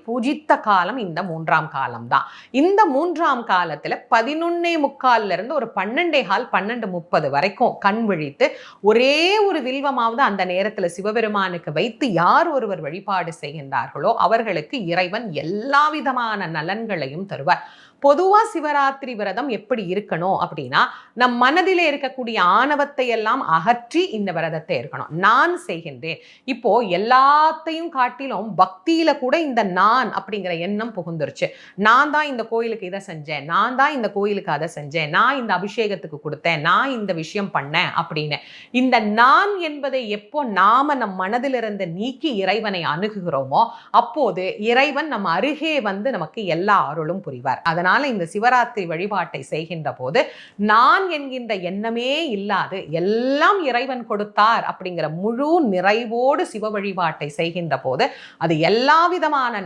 பூஜித்த காலம் இந்த 3ஆம் காலம் தான். இந்த 3ஆம் காலத்துல 11:45 இருந்து ஒரு 12:15 12:30 வரைக்கும் கண் விழித்து ஒரே ஒரு வில்வமாவது அந்த நேரத்துல சிவபெருமானுக்கு வைத்து யார் ஒருவர் வழிபாடு செய்கின்றார்களோ அவர்களுக்கு இறைவன் எல்லா விதமான நலன்களையும் தருவார். பொதுவா சிவராத்திரி விரதம் எப்படி இருக்கணும் அப்படின்னா, நம் மனதிலே இருக்கக்கூடிய ஆணவத்தை எல்லாம் அகற்றி இந்த விரதத்தை இருக்கணும். நான் செய்கின்றேன். இப்போ எல்லாத்தையும் காட்டிலும் பக்தியில கூட இந்த நான் அப்படிங்கிற எண்ணம் புகுந்துருச்சு. நான் தான் இந்த கோயிலுக்கு இதை செஞ்சேன், நான் தான் இந்த கோயிலுக்கு அதை செஞ்சேன், நான் இந்த அபிஷேகத்துக்கு கொடுத்தேன், நான் இந்த விஷயம் பண்ணேன் அப்படின்னு. இந்த நான் என்பதை எப்போ நாம நம் மனதிலிருந்து நீக்கி இறைவனை அணுகுகிறோமோ அப்போது இறைவன் நம் அருகே வந்து நமக்கு எல்லா அருளும் புரிவார். அதனால இந்த சிவராத்திரி வழிபாட்டை செய்கின்ற போது நான் என்கின்ற எண்ணமே இல்லாது எல்லாம் இறைவன் கொடுத்தார் அப்படிங்கிற முழு நிறைவோடு சிவ வழிபாட்டை செய்கின்ற போது அது எல்லா விதமான